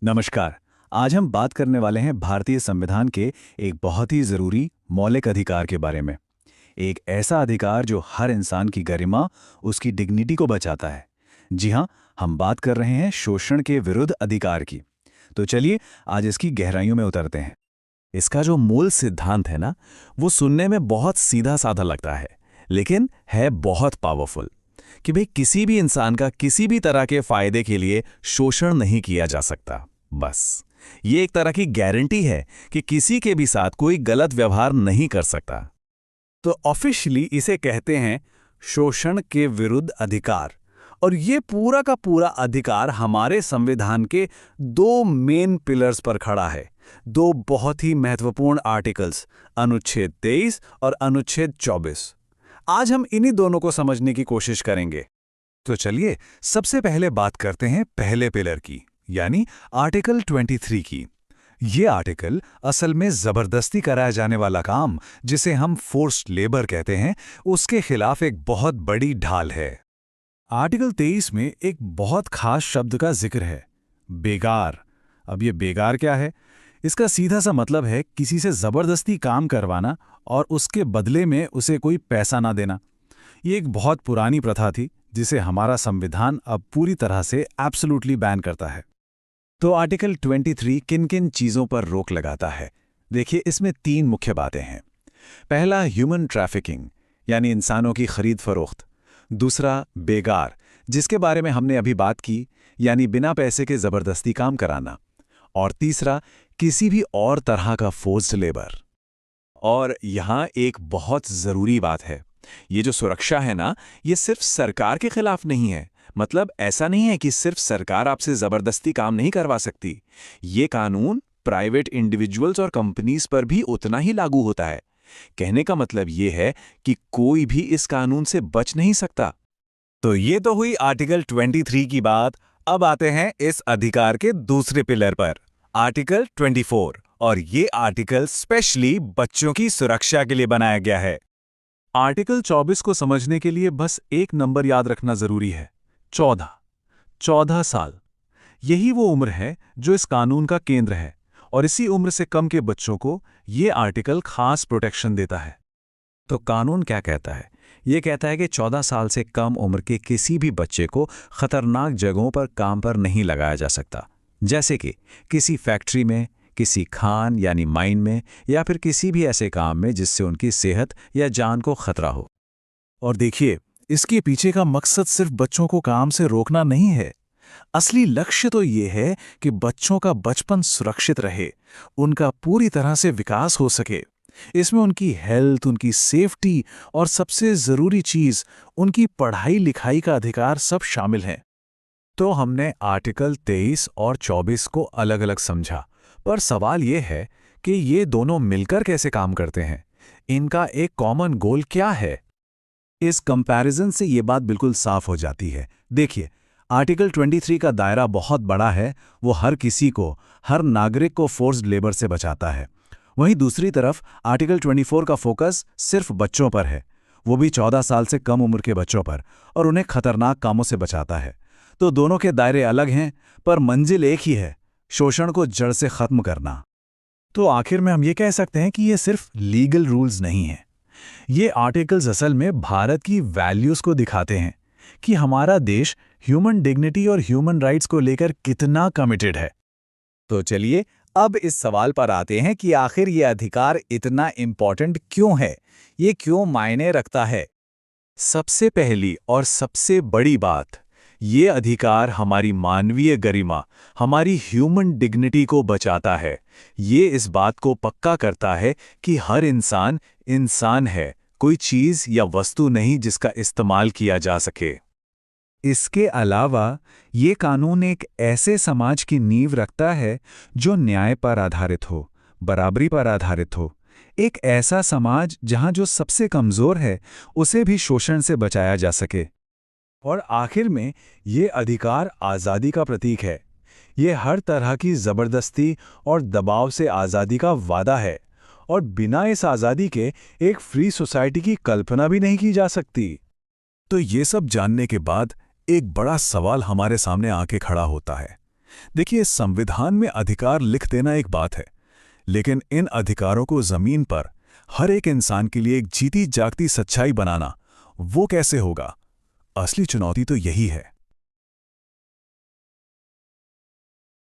नमस्कार। आज हम बात करने वाले हैं भारतीय संविधान के एक बहुत ही ज़रूरी मौलिक अधिकार के बारे में। एक ऐसा अधिकार जो हर इंसान की गरिमा, उसकी डिग्निटी को बचाता है। जी हाँ, हम बात कर रहे हैं शोषण के विरुद्ध अधिकार की। तो चलिए आज इसकी गहराइयों में उतरते हैं। इसका जो मूल सिद्धांत है ना, वो सुनने में बहुत सीधा साधा लगता है, लेकिन है बहुत पावरफुल। कि भाई किसी भी इंसान का किसी भी तरह के फायदे के लिए शोषण नहीं किया जा सकता। बस ये एक तरह की गारंटी है कि किसी के भी साथ कोई गलत व्यवहार नहीं कर सकता। तो ऑफिशियली इसे कहते हैं शोषण के विरुद्ध अधिकार। और ये पूरा का पूरा अधिकार हमारे संविधान के दो मेन पिलर्स पर खड़ा है। दो बहुत ही महत्वपूर्ण आर्टिकल्स, अनुच्छेद 23 और अनुच्छेद 24। आज हम इन्हीं दोनों को समझने की कोशिश करेंगे। तो चलिए सबसे पहले बात करते हैं पहले पिलर की, यानी आर्टिकल 23 की। ये आर्टिकल असल में जबरदस्ती कराया जाने वाला काम, जिसे हम फोर्स्ड लेबर कहते हैं, उसके खिलाफ एक बहुत बड़ी ढाल है। आर्टिकल 23 में एक बहुत खास शब्द का जिक्र है, बेगार। अब ये बेगार क्या है? इसका सीधा सा मतलब है किसी से जबरदस्ती काम करवाना और उसके बदले में उसे कोई पैसा ना देना। ये एक बहुत पुरानी प्रथा थी जिसे हमारा संविधान अब पूरी तरह से एब्सोल्युटली बैन करता है। तो आर्टिकल 23 किन किन चीज़ों पर रोक लगाता है? देखिए, इसमें तीन मुख्य बातें हैं। पहला, ह्यूमन ट्रैफिकिंग, यानी इंसानों की खरीद फरोख्त। दूसरा, बेगार, जिसके बारे में हमने अभी बात की, यानी बिना पैसे के ज़बरदस्ती काम कराना। और तीसरा, किसी भी और तरह का फोर्स्ड लेबर। और यहाँ एक बहुत ज़रूरी बात है, ये जो सुरक्षा है ना, ये सिर्फ सरकार के खिलाफ नहीं है। मतलब ऐसा नहीं है कि सिर्फ सरकार आपसे ज़बरदस्ती काम नहीं करवा सकती। ये कानून प्राइवेट इंडिविजुअल्स और कंपनीज पर भी उतना ही लागू होता है। कहने का मतलब ये है कि कोई भी इस कानून से बच नहीं सकता। तो ये तो हुई आर्टिकल 23 की बात। अब आते हैं इस अधिकार के दूसरे पिलर पर, आर्टिकल 24। और ये आर्टिकल स्पेशली बच्चों की सुरक्षा के लिए बनाया गया है। आर्टिकल 24 को समझने के लिए बस एक नंबर याद रखना जरूरी है, 14। 14 साल, यही वो उम्र है जो इस कानून का केंद्र है। और इसी उम्र से कम के बच्चों को ये आर्टिकल खास प्रोटेक्शन देता है। तो कानून क्या कहता है? ये कहता है कि 14 साल से कम उम्र के किसी भी बच्चे को खतरनाक जगहों पर काम पर नहीं लगाया जा सकता, जैसे कि किसी फैक्ट्री में, किसी खान यानी माइन में, या फिर किसी भी ऐसे काम में जिससे उनकी सेहत या जान को खतरा हो। और देखिए, इसके पीछे का मकसद सिर्फ बच्चों को काम से रोकना नहीं है। असली लक्ष्य तो ये है कि बच्चों का बचपन सुरक्षित रहे, उनका पूरी तरह से विकास हो सके। इसमें उनकी हेल्थ, उनकी सेफ्टी और सबसे जरूरी चीज, उनकी पढ़ाई लिखाई का अधिकार सब शामिल हैं। तो हमने आर्टिकल 23 और 24 को अलग अलग समझा, पर सवाल ये है कि ये दोनों मिलकर कैसे काम करते हैं? इनका एक कॉमन गोल क्या है? इस कंपैरिजन से ये बात बिल्कुल साफ हो जाती है। देखिए, आर्टिकल 23 का दायरा बहुत बड़ा है, वो हर किसी को, हर नागरिक को फोर्स्ड लेबर से बचाता है। वहीं दूसरी तरफ आर्टिकल 24 का फोकस सिर्फ बच्चों पर है, वो भी 14 साल से कम उम्र के बच्चों पर, और उन्हें खतरनाक कामों से बचाता है। तो दोनों के दायरे अलग हैं, पर मंजिल एक ही है, शोषण को जड़ से खत्म करना। तो आखिर में हम ये कह सकते हैं कि ये सिर्फ लीगल रूल्स नहीं हैं। ये आर्टिकल्स असल में भारत की वैल्यूज को दिखाते हैं कि हमारा देश ह्यूमन डिग्निटी और ह्यूमन राइट्स को लेकर कितना कमिटेड है। तो चलिए अब इस सवाल पर आते हैं कि आखिर ये अधिकार इतना इम्पोर्टेंट क्यों है, ये क्यों मायने रखता है। सबसे पहली और सबसे बड़ी बात, ये अधिकार हमारी मानवीय गरिमा, हमारी ह्यूमन डिग्निटी को बचाता है। ये इस बात को पक्का करता है कि हर इंसान इंसान है, कोई चीज़ या वस्तु नहीं जिसका इस्तेमाल किया जा सके। इसके अलावा ये कानून एक ऐसे समाज की नींव रखता है जो न्याय पर आधारित हो, बराबरी पर आधारित हो। एक ऐसा समाज जहां जो सबसे कमज़ोर है उसे भी शोषण से बचाया जा सके। और आखिर में ये अधिकार आज़ादी का प्रतीक है। ये हर तरह की ज़बरदस्ती और दबाव से आज़ादी का वादा है, और बिना इस आज़ादी के एक फ्री सोसाइटी की कल्पना भी नहीं की जा सकती। तो ये सब जानने के बाद एक बड़ा सवाल हमारे सामने आके खड़ा होता है देखिए, संविधान में अधिकार लिख देना एक बात है, लेकिन इन अधिकारों को जमीन पर हर एक इंसान के लिए एक जीती जागती सच्चाई बनाना, वो कैसे होगा? असली चुनौती तो यही है।